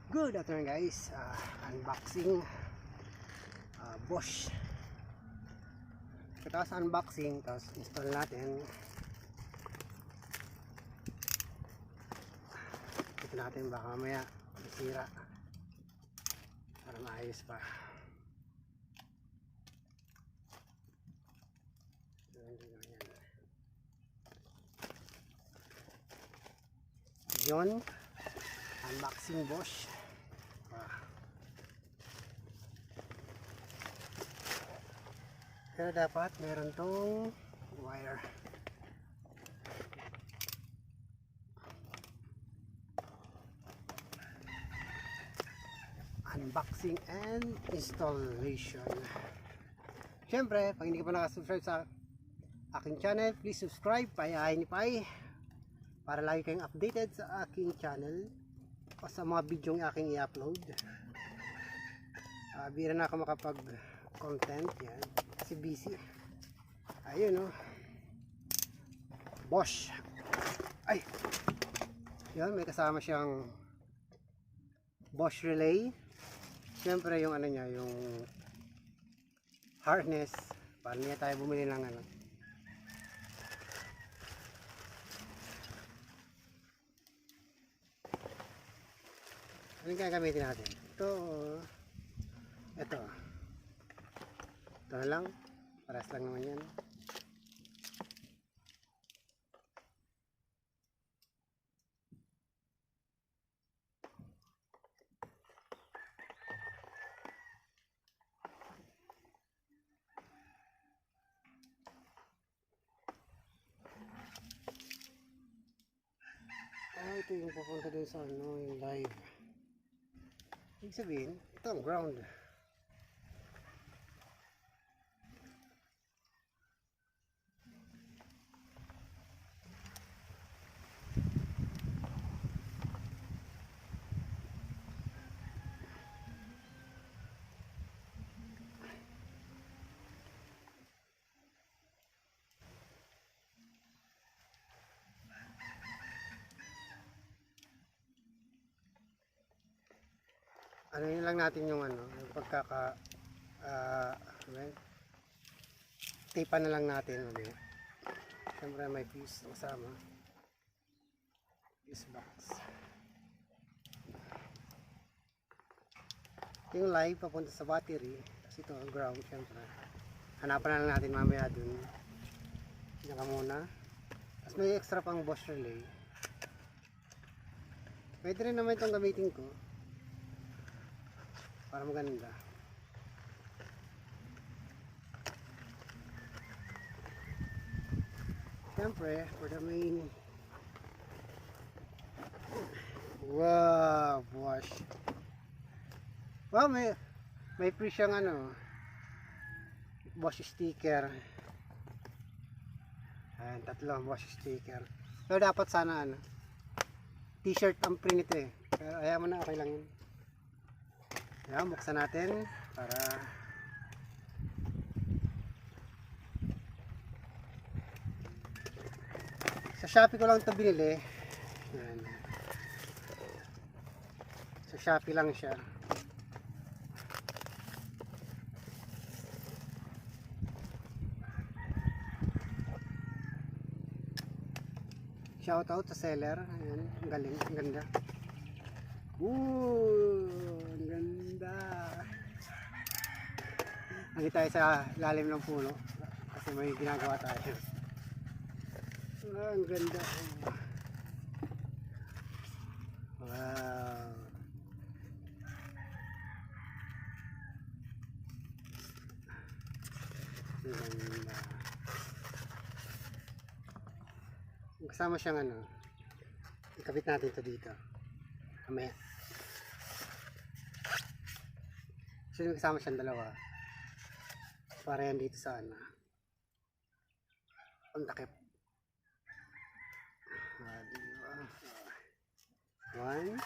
Good afternoon guys, unboxing Bosch. Tapos unboxing, tapos install natin. Ito natin, baka mamaya masira para maayos pa. Yun, unboxing Bosch. Pero dapat meron tong wire. Unboxing and installation. Siyempre, pag hindi ka pa nakasubscribe sa aking channel, please subscribe, payahin ni Pai, para lagi kayong updated sa aking channel o sa mga video yung aking i-upload. Bira na ako makapag content yan kasi busy. Ayun o, Bosch. Ay, yan, may kasama siyang Bosch relay. Siyempre yung ano niya, yung harness, para niya tayo bumili ng ano. Ano yung gagamitin natin? Ito na lang, paras lang naman yan. Ito yung pupunta dun sa ano, yung live. Ibig sabihin, ito ang ground. Ano yun lang natin yung ano, yung pagkaka tape na lang natin ulit. Siyempre may fuse kasama, fuse box. Yung live papunta sa battery, kasi ito ang ground. Siyempre hanapan na lang natin mamaya dun, pinaka muna. Tapos may extra pang Bosch relay, pwede rin naman itong gamitin ko para maganda. Siyempre, for the main, wow, Bosch. Wow, may free siyang ano, Bosch sticker. Ayan, tatlong Bosch sticker. Pero dapat sana ano, t-shirt ang print nito eh. Pero ayaw mo na, okay lang yun. Ayan, buksan natin para sa Shopee ko lang ito binili. Ayan. Sa Shopee lang siya. Shout out sa seller. Ayan, ang galing, ang ganda. Ang ganda. Nandito tayo sa lalim ng puno kasi may ginagawa tayo. Ang ganda. Wow. Ang ganda. Kasama siyang ano, ikabit natin ito dito mamaya. So yung kasama siyang dalawa para yan dito sa ano, ang takip. One,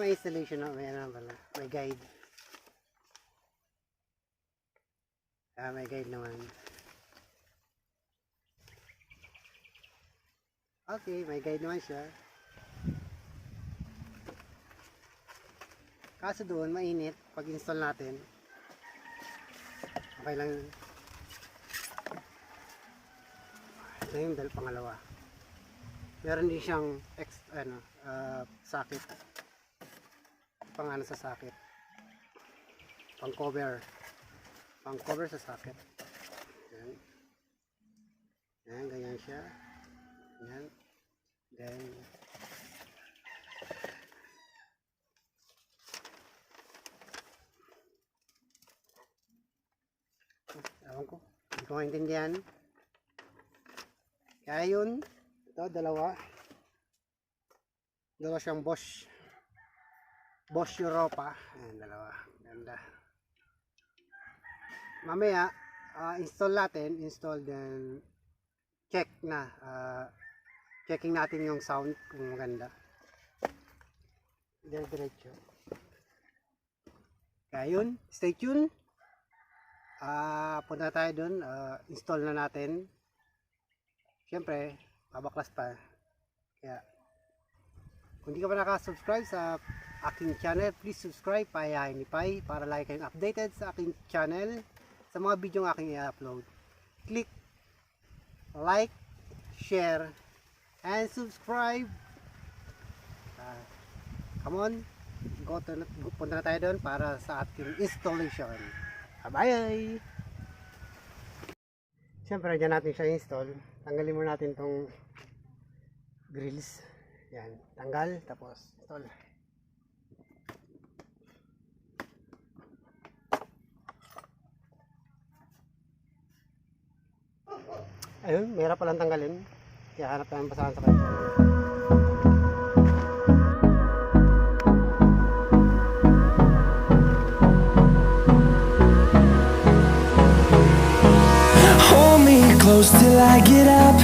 may installation na, may ano pala, may guide. May guide naman. Okay, may guide naman siya. Kaso doon mainit pag install natin. Okay lang. Ito yung pangalawa. Meron din siyang socket. Pang sa socket. Pang cover sa socket. Yan. Yan, ganyan siya. Yan. Then ewan ko, hindi ko maintindihan. Kaya yun, ito dalawa siyang Bosch Europa. Ayan, dalawa, ganda. Mamaya install then check na, checking natin yung sound kung maganda. Diretso. Kaya yun, stay tuned. Punta tayo dun, install na natin. Siyempre, babaklas pa. Kaya kung hindi ka pa nakasubscribe sa aking channel, please subscribe, payayain ni Pai, para lagi kayong updated sa aking channel, sa mga video ng aking i-upload. Click like, share, and subscribe. Come on, punta na tayo doon para sa ating installation. Bye-bye! Siyempre, dyan natin siya install. Tanggalin muna natin tong grills. Yan, tanggal, tapos install. Ayun, mahirap palang tanggalin. Kaya hanap tayong basahan sa kanya. Hold me close till I get up.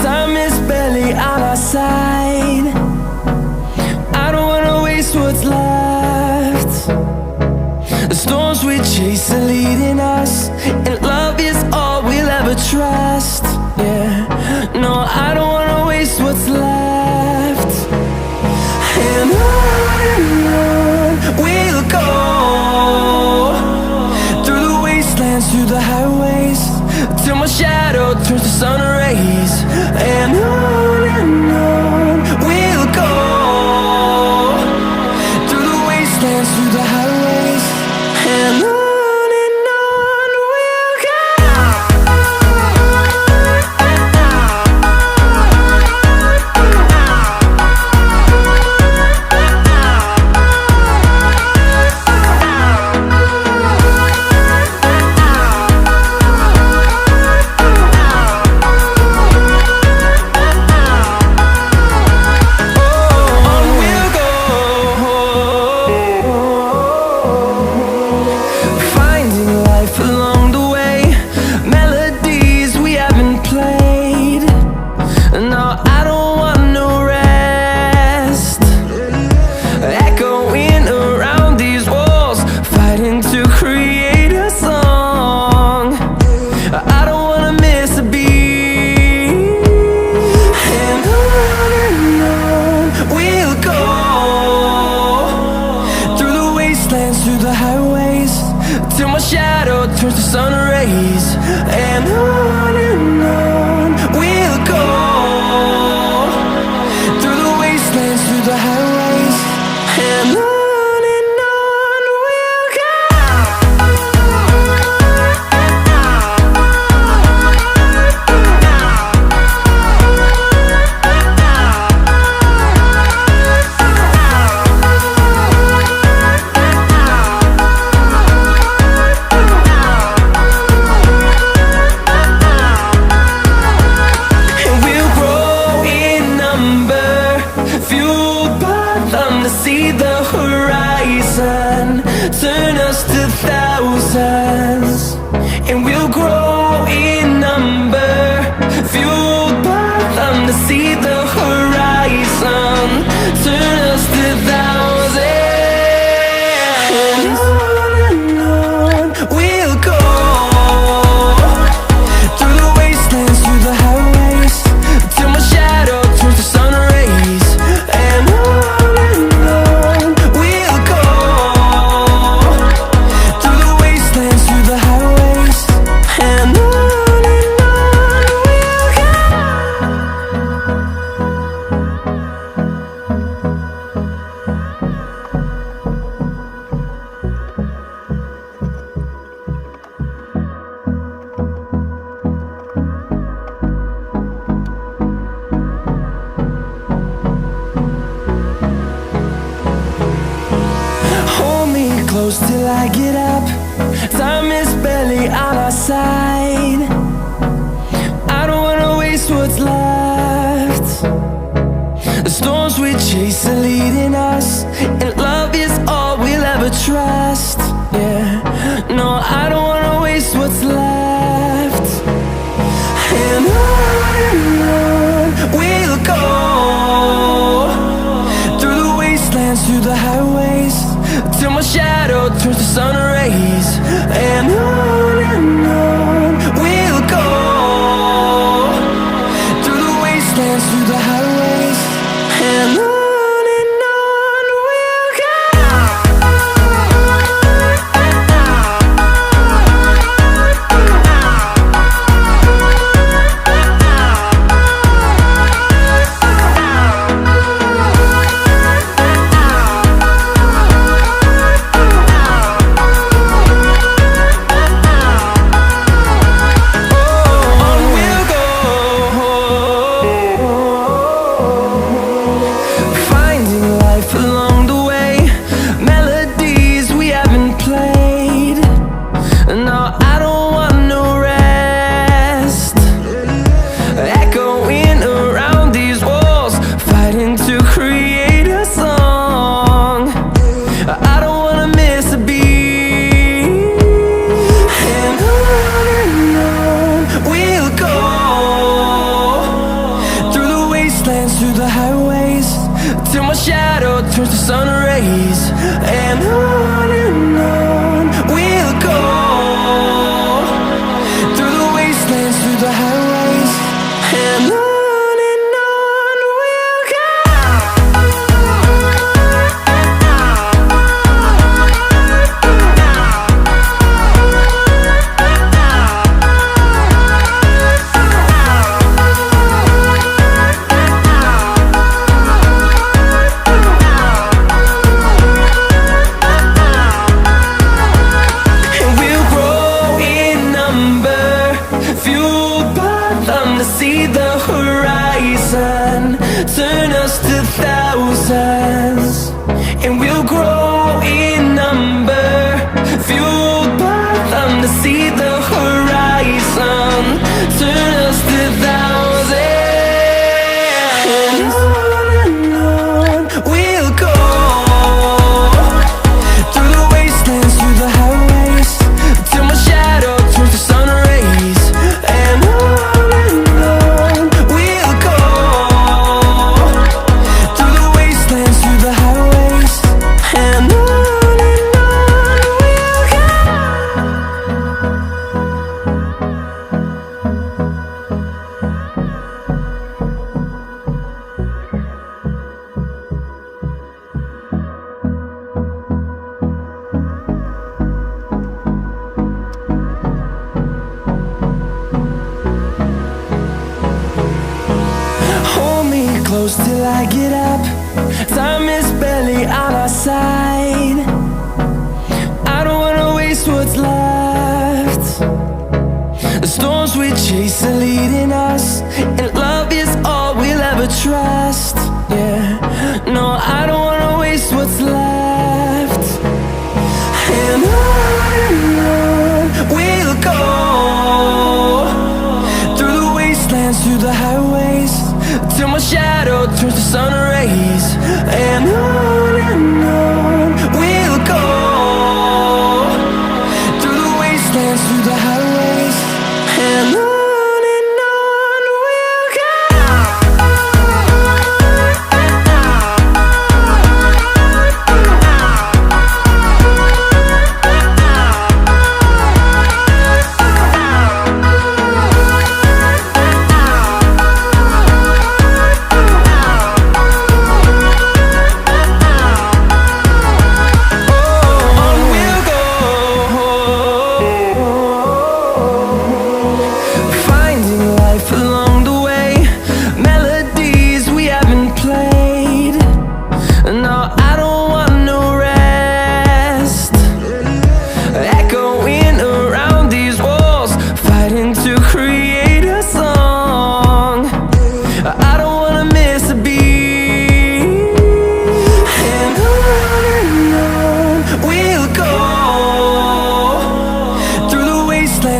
Time is barely on our side. I don't wanna waste what's left. The storms we chase are leading us, and love is all we'll ever trust. Yeah, no, I don't wanna waste what's left. And on we'll go, through the wastelands, through the highways, till my shadow turns to sun rays. And on we'll go, through the wastelands, through the highways, and on we'll go. Through the highways, till my shadow turns to sun rays. And on we'll go, through the wastelands, through the highways, and on we'll go. close till I get up. Time is barely on our side. I don't wanna waste what's left. The storms we chase are leading us, and love is all we'll ever trust. Yeah, no, I don't wanna waste what's left. And on we'll go, through the wastelands, through the highways, till my shadow turns to sun rays. And on we'll go, through the wastelands, through the highways, and on we'll go. Through the highways, till my shadow turns to sun rays. And on we'll go, through the wastelands, through the highways, and on we'll go. See the horizon turn us to thousands, and we'll grow in number, fueled by them. To see the horizon turn us to thousands, and on we'll go, through the wastelands, through the highways, till my shadow turns to sun rays. And close till I get up. Time is barely on our side. I don't wanna waste what's left. The storms we chase are leading us, and love is all we'll ever trust. Yeah, no, I don't wanna waste what's left. And on we'll go, through the wastelands, through the highways, till my shadow turns to sun rays. And on we'll go, through the wastelands, through the highways, and on. We'll go.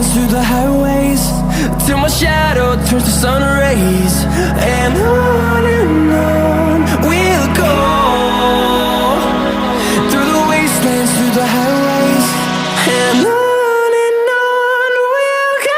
wastelands, through the highways, till my shadow turns to sun rays. And on we'll go, through the wastelands, through the highways, and on we'll go.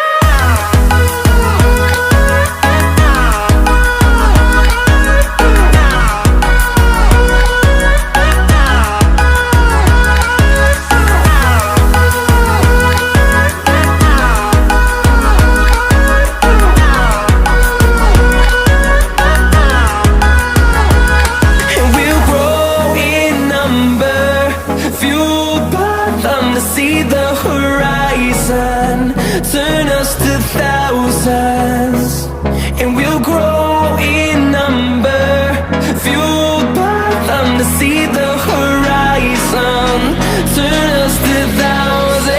See the horizon turn us to thousands, and we'll grow in number, fueled by them to see the horizon turn us to thousands.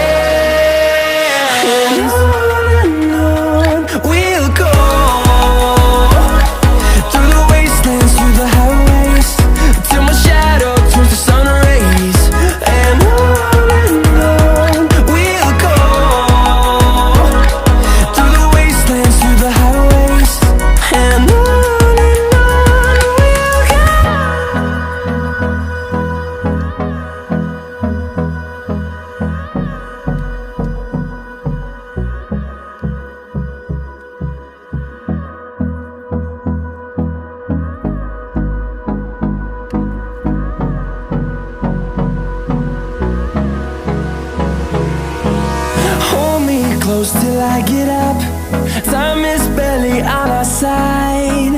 And on we'll go, through the wastelands, through the highways, till my shadow turns to sun rays. And close till I get up. Time is barely on our side.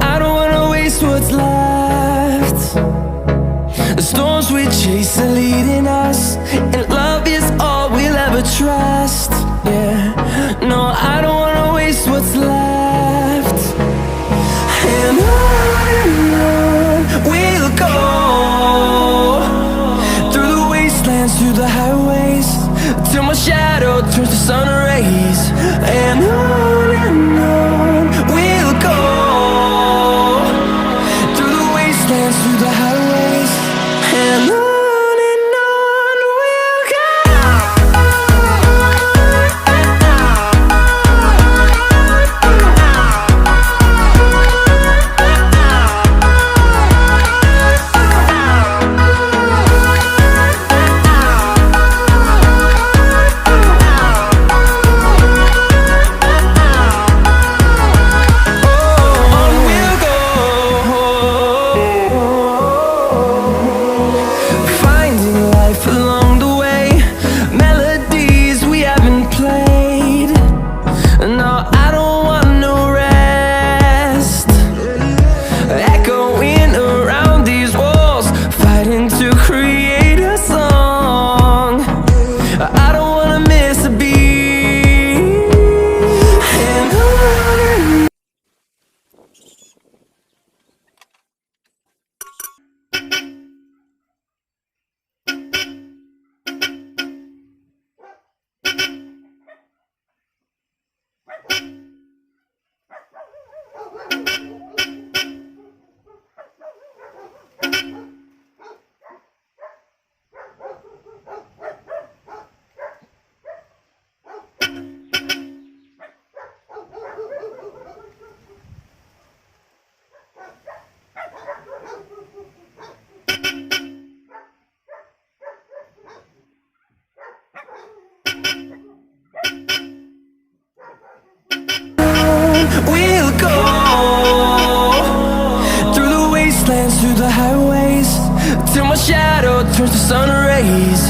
I don't wanna waste what's left. The storms we chase are leading us, and love is all we'll ever trust. Yeah, no, I don't wanna waste what's left. And on we'll go, through the wastelands, through the highways, till my shadow turns to sun rays. And on we'll go, through the wastelands, through the highways, and on we'll go. We'll go, through the wastelands, through the highways, till my shadow turns to sun rays.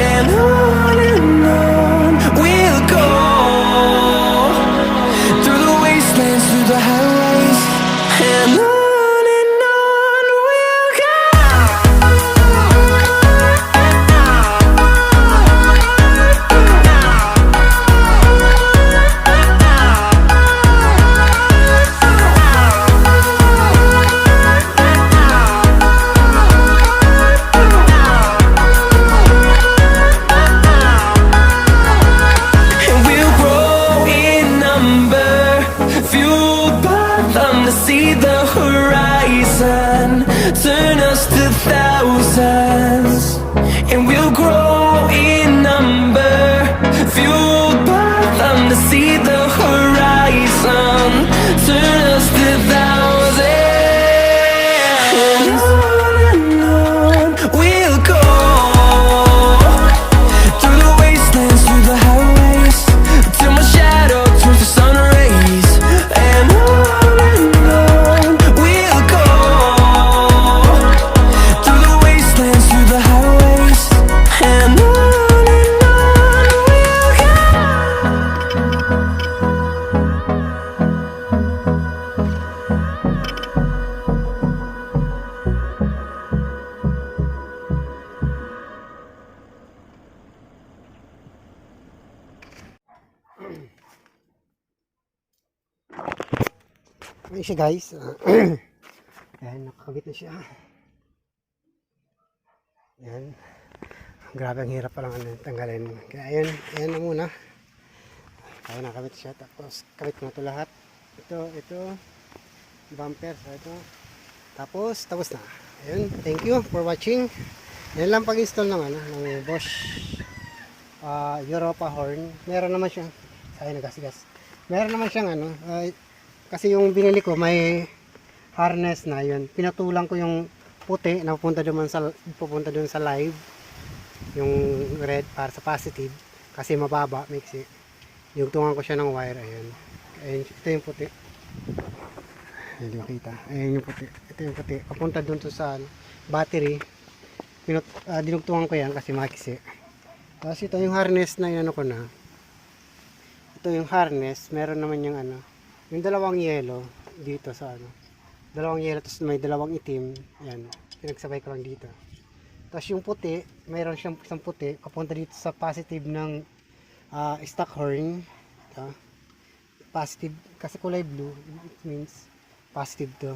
And on we'll go, through the wastelands, through the highways, and on we'll go. Ayun siya guys. Ayan, nakakabit na siya. Ayan. Grabe, ang hirap palang tanggalin. Kaya ayun, ayan na muna. Kaya nakabit siya. Tapos kabit ko na ito lahat. Ito. Bumper. So ito. Tapos na. Ayun, thank you for watching. Yan lang pag-install ng Bosch Europa horn. Meron naman siyang nagasigas. Meron naman siyang kasi yung binili ko may harness na yun. Pinatulang ko yung puti na pupunta doon sa live. Yung red para sa positive kasi mababa, mixi. Yung tungan ko siya ng wire, ayun. Ito yung puti. Hindi makita. Ayun yung puti. Ito yung puti. Papunta doon to sa battery. Dinugtungan ko yan kasi makisi. Tapos ito yung harness na yun ko na. Ito yung harness. Meron naman yung yung dalawang yellow dito sa dalawang yellow tapos may dalawang itim. Yan. Pinagsabay ko lang dito. Tapos yung puti, mayroon siyang isang puti papunta dito sa positive ng stock horn. Ito. Positive kasi kulay blue, it means positive to.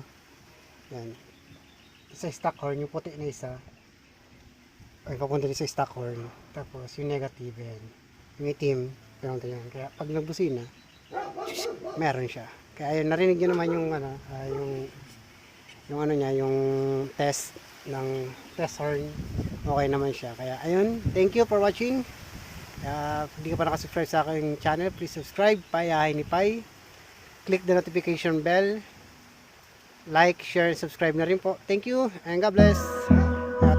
Yan. Sa stock horn, yung puti na isa ay papunta dito sa stock horn. Tapos yung negative yan. Yung itim, papunta yan. Kaya pag nagbusina, meron siya. Kaya ayun, narinig nyo naman yung yung test ng test horn. Okay naman siya. Kaya ayun, thank you for watching. Hindi ka pa nakasubscribe sa aking channel, please subscribe. Payahay ni Pai. Click the notification bell. Like, share, and subscribe na rin po. Thank you and God bless.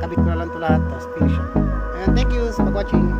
Kabit ko na lang ito lahat. Tapos finish. And thank you for watching.